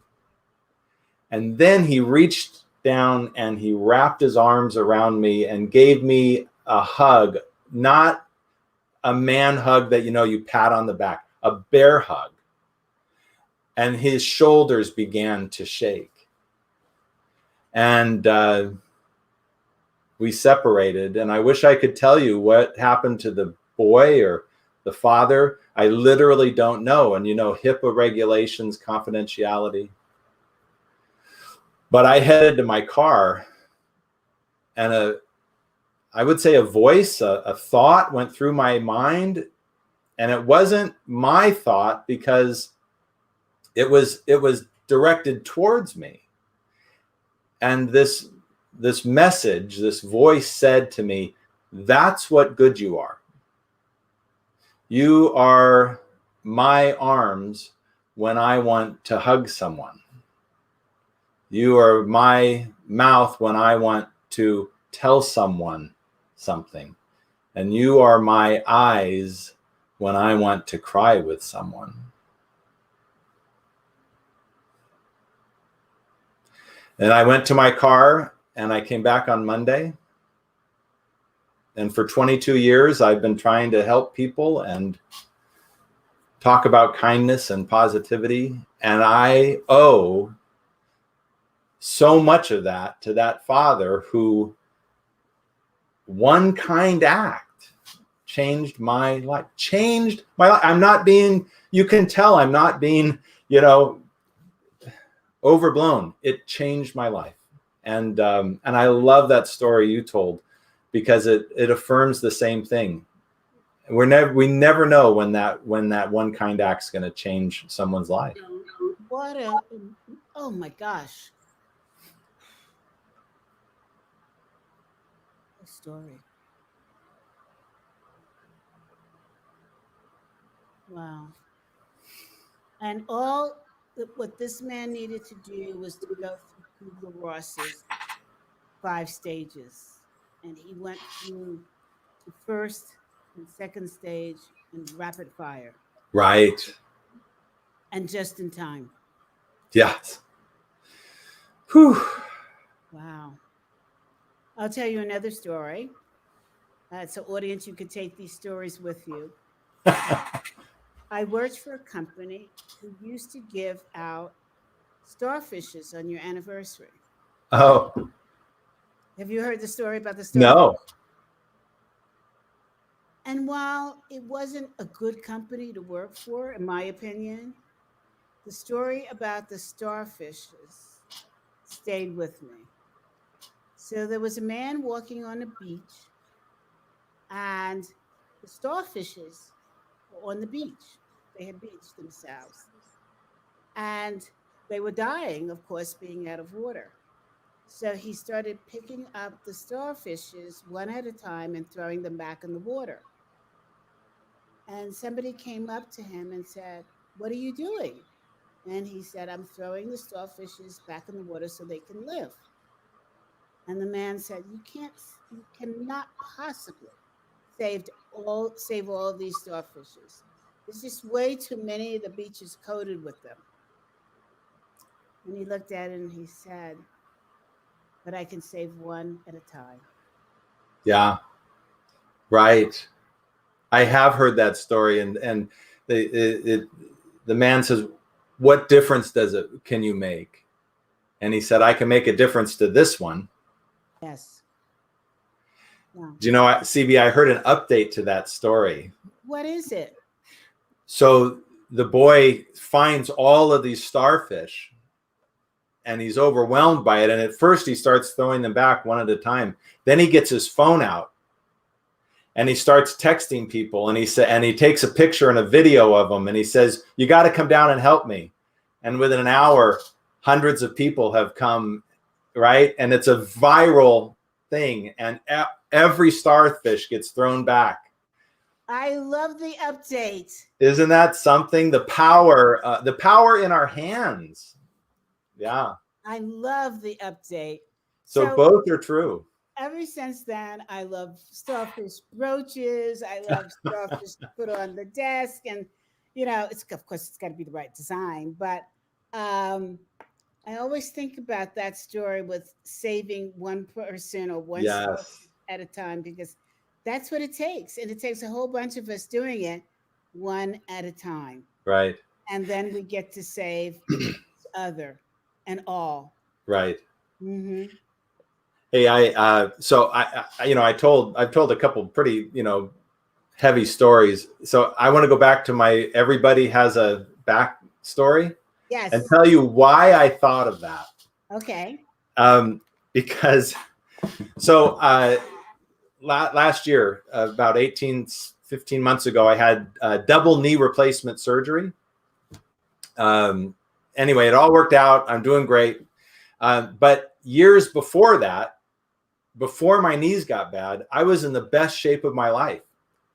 And then he reached down and he wrapped his arms around me and gave me a hug, not a man hug that, you pat on the back, a bear hug. And his shoulders began to shake. And we separated. And I wish I could tell you what happened to the boy or the father. I literally don't know. And, HIPAA regulations, confidentiality. But I headed to my car, and I would say a voice, a thought went through my mind. And it wasn't my thought, because it was directed towards me. And this message, this voice said to me, that's what good you are. You are my arms when I want to hug someone. You are my mouth when I want to tell someone something. And you are my eyes when I want to cry with someone. And I went to my car, and I came back on Monday. And for 22 years, I've been trying to help people and talk about kindness and positivity. And I owe so much of that to that father who, one kind act changed my life. I'm not being, you can tell I'm not being, overblown. It changed my life. And I love that story you told, because it affirms the same thing. We never know when that one kind act's going to change someone's life. Oh my gosh. A story. Wow. And what this man needed to do was to go through Kubler-Ross's 5 stages. And he went through the first and second stage in rapid fire. Right. And just in time. Yes. Whew. Wow. I'll tell you another story. So, audience, you can take these stories with you. I worked for a company who used to give out starfishes on your anniversary. Oh, Have you heard the story about the starfish? no. And while it wasn't a good company to work for, in my opinion, the story about the starfishes stayed with me. So there was a man walking on a beach, and the starfishes were on the beach. They had beached themselves. And they were dying, of course, being out of water. So he started picking up the starfishes one at a time and throwing them back in the water. And somebody came up to him and said, "What are you doing?" And he said, "I'm throwing the starfishes back in the water so they can live." And the man said, you cannot possibly save all of these starfishes. There's just way too many of the beaches coated with them. And he looked at it and he said, "But I can save one at a time." Yeah, right. I have heard that story, and the man says, "What difference can you make?" And he said, "I can make a difference to this one." Yes. Yeah. Do you know, CB, I heard an update to that story. What is it? So the boy finds all of these starfish and he's overwhelmed by it. And at first he starts throwing them back one at a time. Then he gets his phone out and he starts texting people, and he takes a picture and a video of them, and he says, "You got to come down and help me." And within an hour, hundreds of people have come, right? And it's a viral thing, and every starfish gets thrown back. I love the update. Isn't that something? The power in our hands. Yeah. I love the update. So both are true. Ever since then, I love starfish brooches. I love starfish to put on the desk, and it's of course it's got to be the right design. But I always think about that story with saving one person or one starfish Yes. at a time, because that's what it takes, and it takes a whole bunch of us doing it one at a time. Right. And then we get to save each other and all. Right. Mm-hmm. Hey, I've told a couple pretty, heavy stories. So I want to go back to my everybody has a back story. Yes. And tell you why I thought of that. Okay. Because so last year, about 15 months ago, I had double knee replacement surgery. Anyway, it all worked out. I'm doing great. But years before that, before my knees got bad, I was in the best shape of my life.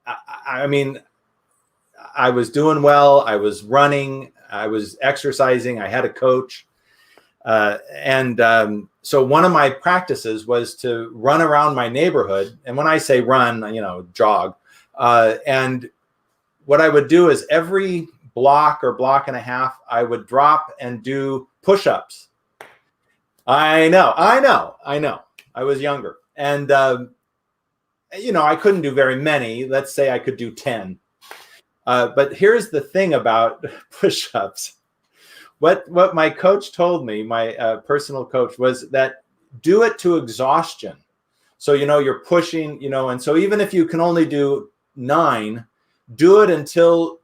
I mean, I was doing well. I was running. I was exercising. I had a coach. So one of my practices was to run around my neighborhood. And when I say run, jog. And what I would do is every block or block and a half, I would drop and do push-ups. I know. I was younger. And, I couldn't do very many. Let's say I could do 10. But here's the thing about push-ups. What my coach told me, my personal coach, was that do it to exhaustion. So, you're pushing, and so even if you can only do 9, do it until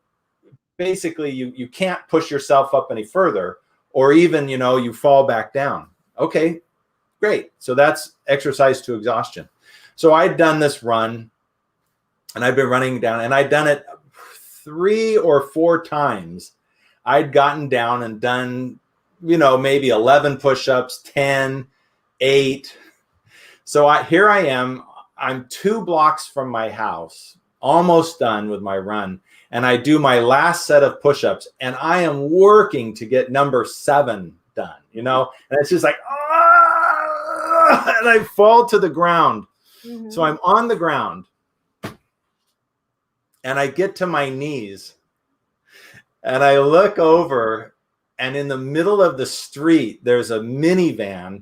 basically you can't push yourself up any further, or even, you fall back down. Okay, great. So that's exercise to exhaustion. So I'd done this run, and I'd been running down, and I'd done it 3 or 4 times. I'd gotten down and done, maybe 11 push-ups, 10, 8. So here I am. I'm 2 blocks from my house, almost done with my run. And I do my last set of push-ups, and I am working to get number 7 done, and it's just like, and I fall to the ground. Mm-hmm. So I'm on the ground, and I get to my knees, and I look over, and in the middle of the street, there's a minivan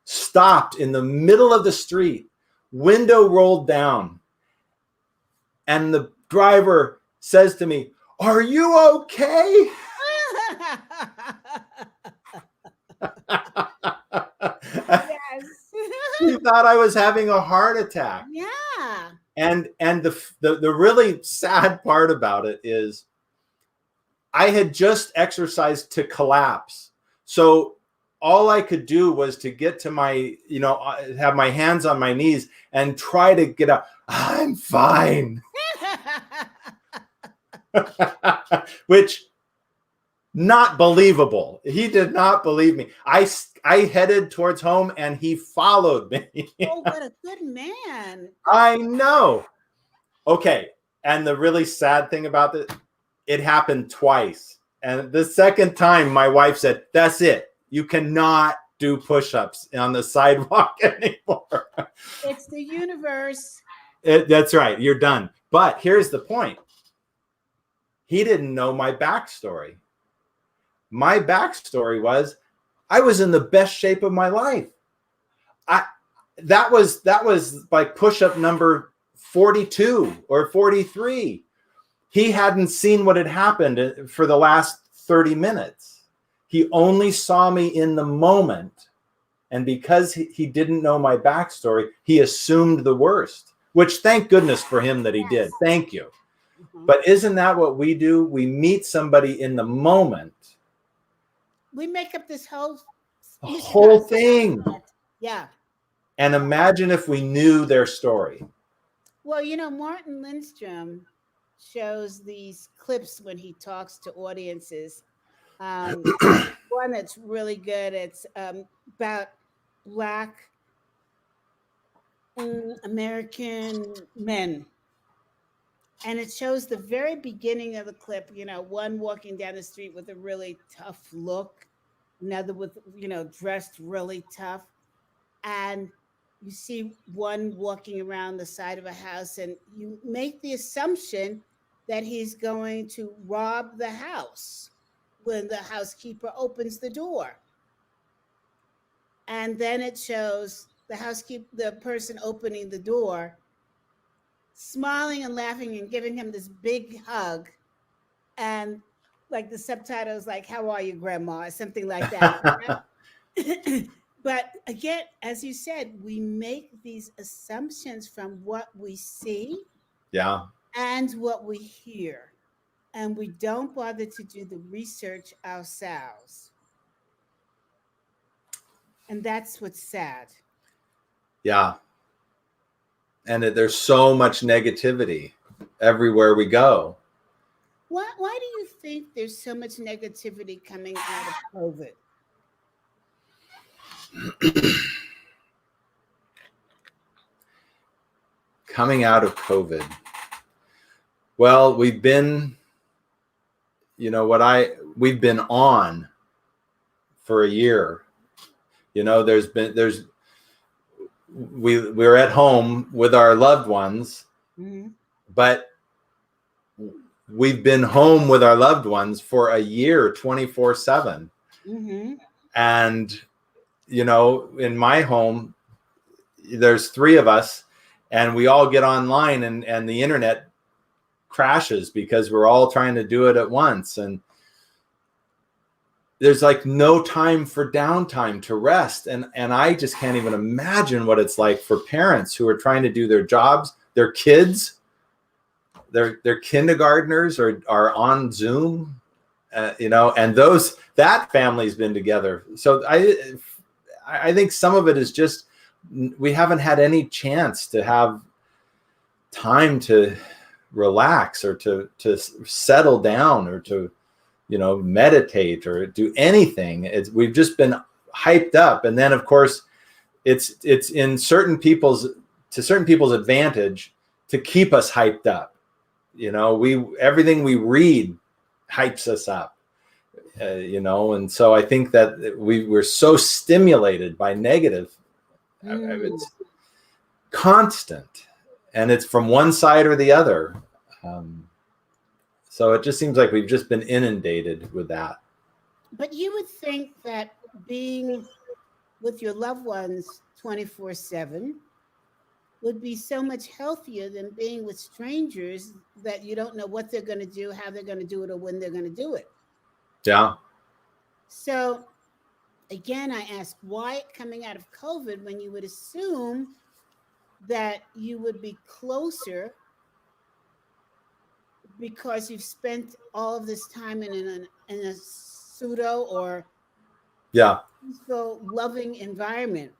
stopped in the middle of the street, window rolled down. And the driver says to me, "Are you okay?" Yes. He thought I was having a heart attack. Yeah. And the really sad part about it is I had just exercised to collapse. So all I could do was to get to my, have my hands on my knees and try to get up. I'm fine. Which, not believable. He did not believe me. I headed towards home and he followed me. Oh, what a good man. I know. Okay. And the really sad thing about this, it happened twice. And the second time, my wife said, "That's it. You cannot do push-ups on the sidewalk anymore." It's the universe. That's right. You're done. But here's the point. He didn't know my backstory. My backstory was I was in the best shape of my life. That was like push-up number 42 or 43. He hadn't seen what had happened for the last 30 minutes. He only saw me in the moment. And because he didn't know my backstory, he assumed the worst, which thank goodness for him that he did. Thank you. Mm-hmm. But isn't that what we do? We meet somebody in the moment. We make up this whole thing. Yeah. And imagine if we knew their story. Well, Martin Lindstrom shows these clips when he talks to audiences. One that's really good. It's about Black American men. And it shows the very beginning of the clip, one walking down the street with a really tough look, another with, dressed really tough. And you see one walking around the side of a house, and you make the assumption that he's going to rob the house when the housekeeper opens the door. And then it shows the person opening the door, smiling and laughing and giving him this big hug. And like the subtitle is like, "How are you, Grandma?" or something like that. But again, as you said, we make these assumptions from what we see, and what we hear, and we don't bother to do the research ourselves. And that's what's sad. Yeah. And there's so much negativity everywhere we go. Why do you think there's so much negativity coming out of COVID? Coming out of COVID. Well, we've been, we've been on for a year. We're at home with our loved ones, mm-hmm. but we've been home with our loved ones for a year, 24/7. Mm-hmm. And, in my home, there's 3 of us, and we all get online and the internet crashes because we're all trying to do it at once. And there's like no time for downtime to rest. And I just can't even imagine what it's like for parents who are trying to do their jobs, their kids, their kindergartners are on Zoom, and that family's been together. So I think some of it is just, we haven't had any chance to have time to relax or to settle down or to, meditate or do anything. We've just been hyped up. And then of course it's in certain people's advantage to keep us hyped up. Everything we read hypes us up, and so I think that we're so stimulated by negative. It's constant, and it's from one side or the other. So it just seems like we've just been inundated with that. But you would think that being with your loved ones 24/7 would be so much healthier than being with strangers that you don't know what they're going to do, how they're going to do it, or when they're going to do it. Yeah. So again, I ask, why coming out of COVID when you would assume that you would be closer because you've spent all of this time in a pseudo or Yeah. peaceful, loving environment,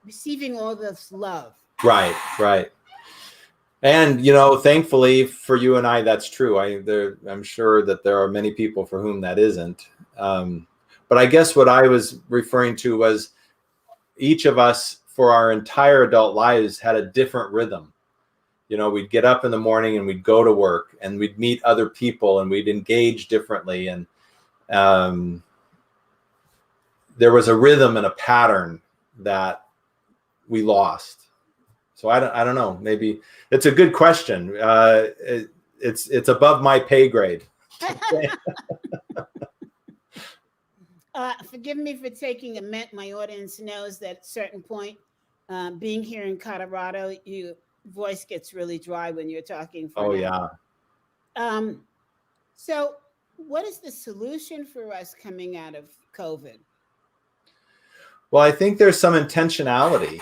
receiving all this love. Right. Right. And, thankfully for you and I, that's true. I'm sure that there are many people for whom that isn't. But I guess what I was referring to was each of us for our entire adult lives had a different rhythm. We'd get up in the morning and we'd go to work and we'd meet other people and we'd engage differently. And there was a rhythm and a pattern that we lost. So I don't know. Maybe it's a good question. It's above my pay grade. Forgive me for taking a minute. My audience knows that at a certain point, being here in Colorado, your voice gets really dry when you're talking. Yeah. So what is the solution for us coming out of COVID? Well, I think there's some intentionality.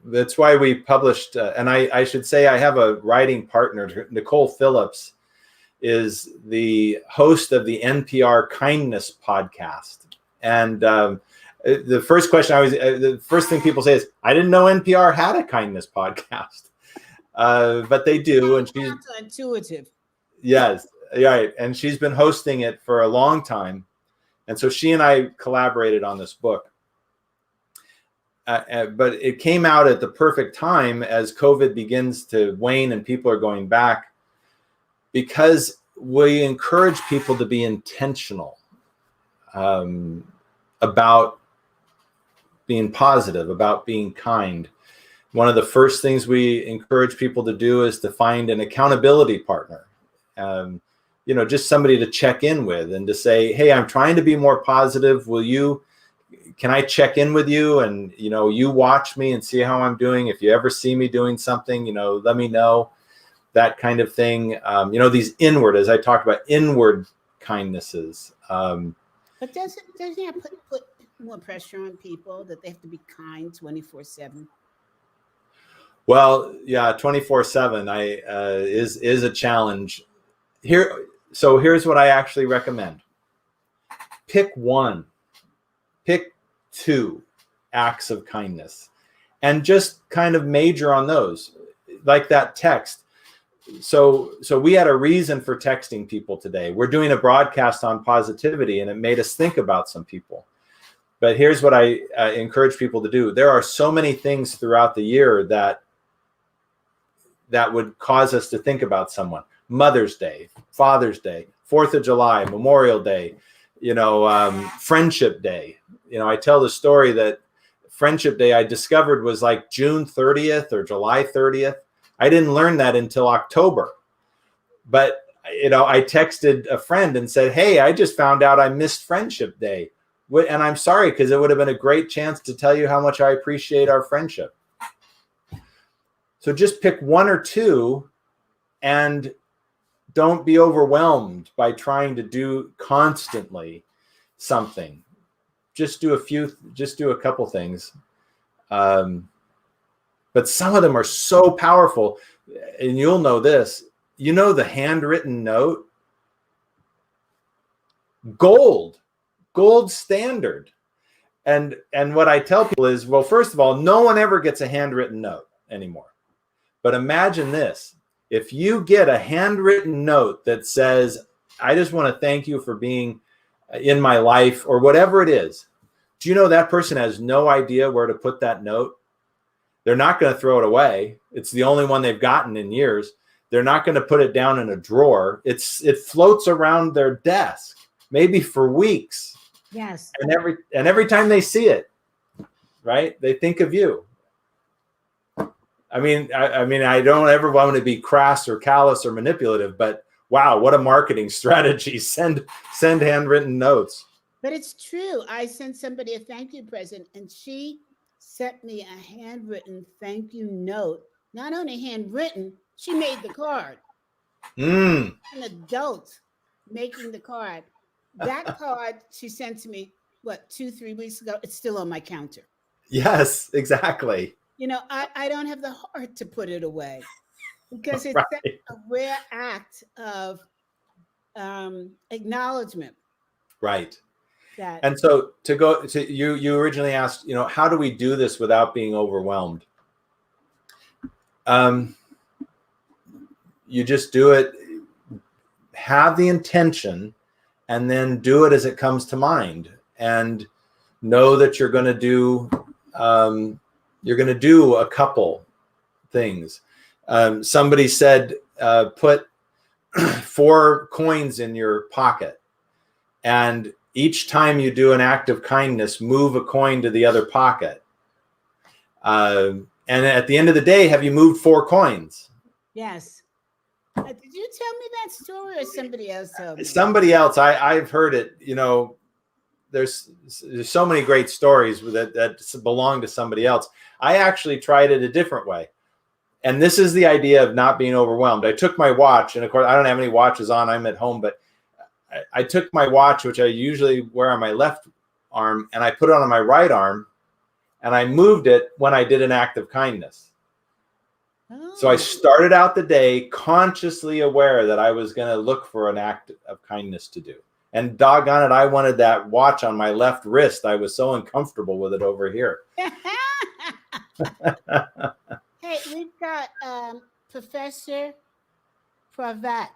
That's why we published, and I should say I have a writing partner, Nicole Phillips, is the host of the NPR Kindness podcast. And the first question the first thing people say is, I didn't know NPR had a kindness podcast, but they do. And she's intuitive. Yes, right. And she's been hosting it for a long time. And so she and I collaborated on this book. But it came out at the perfect time as COVID begins to wane and people are going back, because we encourage people to be intentional about being positive, about being kind. One of the first things we encourage people to do is to find an accountability partner, just somebody to check in with and to say, hey, I'm trying to be more positive. Can I check in with you? And, you watch me and see how I'm doing. If you ever see me doing something, let me know. That kind of thing. These inward, as I talked about, inward kindnesses. But doesn't that put more pressure on people that they have to be kind 24/7? Well, yeah, 24/7 is a challenge. So here's what I actually recommend. Pick 2 acts of kindness and just kind of major on those, like that text. So we had a reason for texting people today. We're doing a broadcast on positivity, and it made us think about some people. But here's what I encourage people to do. There are so many things throughout the year that would cause us to think about someone. Mother's Day, Father's Day, 4th of July, Memorial Day, Friendship Day. I tell the story that Friendship Day I discovered was like June 30th or July 30th. I didn't learn that until October. But, I texted a friend and said, hey, I just found out I missed Friendship Day. And I'm sorry, because it would have been a great chance to tell you how much I appreciate our friendship. So just pick 1 or 2 and don't be overwhelmed by trying to do constantly something. Just do a couple things. But some of them are so powerful. And you'll know this, the handwritten note, gold standard. And what I tell people is, well, first of all, no one ever gets a handwritten note anymore. But imagine this. If you get a handwritten note that says, I just want to thank you for being in my life, or whatever it is, do you know that person has no idea where to put that note? They're not going to throw it away. It's the only one they've gotten in years. They're not going to put it down in a drawer. It floats around their desk, maybe for weeks. Yes. And every time they see it, right, they think of you. I mean, I don't ever want to be crass or callous or manipulative, but wow, what a marketing strategy. Send handwritten notes. But it's true. I sent somebody a thank you present, and she sent me a handwritten thank you note. Not only handwritten, she made the card. Mm. An adult making the card. That card she sent to me, what, 2, 3 weeks ago? It's still on my counter. Yes, exactly. I don't have the heart to put it away because it's such Right. a rare act of acknowledgement Right. that, And so to go to you originally asked, how do we do this without being overwhelmed? Um, you just do it, have the intention, and then do it as it comes to mind, and know that you're going to do a couple things. Somebody said, put 4 coins in your pocket, and each time you do an act of kindness, move a coin to the other pocket. And at the end of the day, have you moved 4 coins? yes. Did you tell me that story or somebody else told me? Somebody else, I've heard it. There's so many great stories that belong to somebody else. I actually tried it a different way. And this is the idea of not being overwhelmed. I took my watch, and of course, I don't have any watches on. I'm at home, but I took my watch, which I usually wear on my left arm, and I put it on my right arm, and I moved it when I did an act of kindness. So I started out the day consciously aware that I was going to look for an act of kindness to do. And doggone it, I wanted that watch on my left wrist. I was so uncomfortable with it over here. Hey, we've got Professor Pravat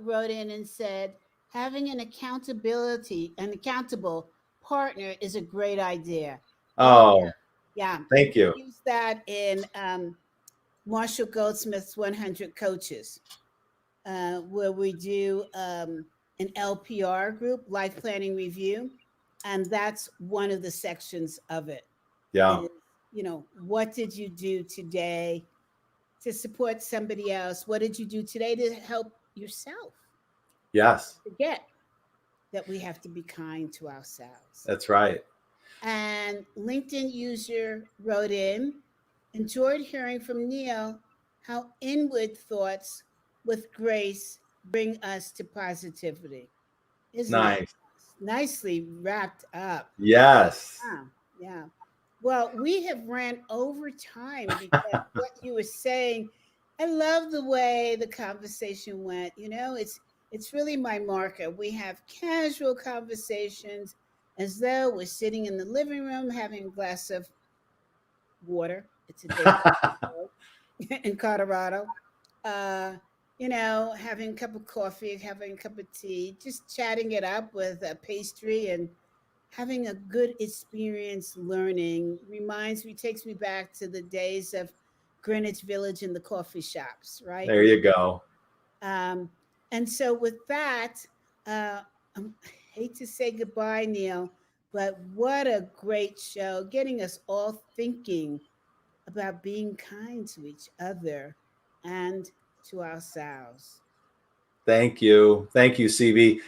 wrote in and said, having an accountable partner is a great idea. Oh, yeah. Thank you. We use that in Marshall Goldsmith's 100 Coaches, where we do an LPR group, Life Planning Review, and that's one of the sections of it. Yeah. Is, what did you do today to support somebody else? What did you do today to help yourself? Yes. Forget that we have to be kind to ourselves. That's right. And LinkedIn user wrote in, enjoyed hearing from Neal how inward thoughts with grace bring us to positivity. Isn't that Nice. nicely wrapped up? Yes. Yeah. Well, we have ran over time because what you were saying, I love the way the conversation went. It's really my marker. We have casual conversations as though we're sitting in the living room having a glass of water. It's a day in Colorado. Having a cup of coffee, having a cup of tea, just chatting it up with a pastry and having a good experience learning takes me back to the days of Greenwich Village and the coffee shops, right? There you go. And so with that, I hate to say goodbye, Neal, but what a great show, getting us all thinking about being kind to each other and to ourselves. Thank you. Thank you, CB.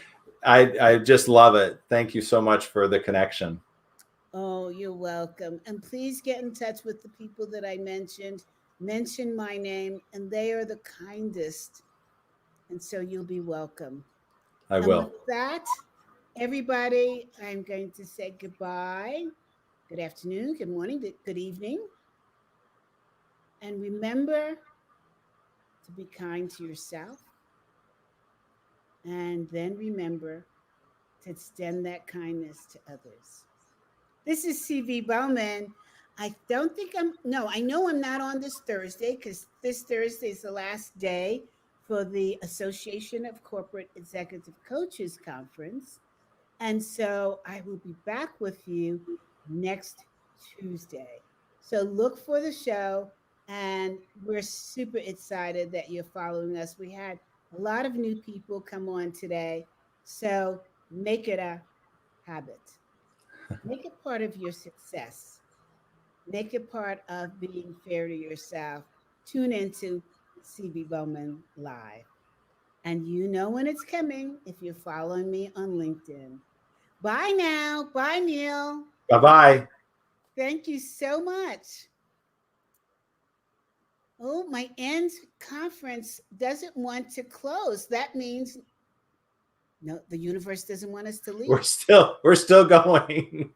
I just love it. Thank you so much for the connection. Oh, you're welcome. And please get in touch with the people that I mentioned. Mention my name, and they are the kindest. And so you'll be welcome. I And will. with that, everybody, I'm going to say goodbye. Good afternoon, good morning, good evening. And remember to be kind to yourself. And then remember to extend that kindness to others. This is CV Bowman. I don't think I know I'm not on this Thursday because this Thursday is the last day for the Association of Corporate Executive Coaches Conference. And so I will be back with you next Tuesday. So look for the show, and we're super excited that you're following us. We had a lot of new people come on today. So make it a habit. Make it part of your success. Make it part of being fair to yourself. Tune into CB Bowman Live. And you know when it's coming if you're following me on LinkedIn. Bye now. Bye, Neal. Bye-bye. Thank you so much. Oh, my end conference doesn't want to close. That means no, the universe doesn't want us to leave. We're still going.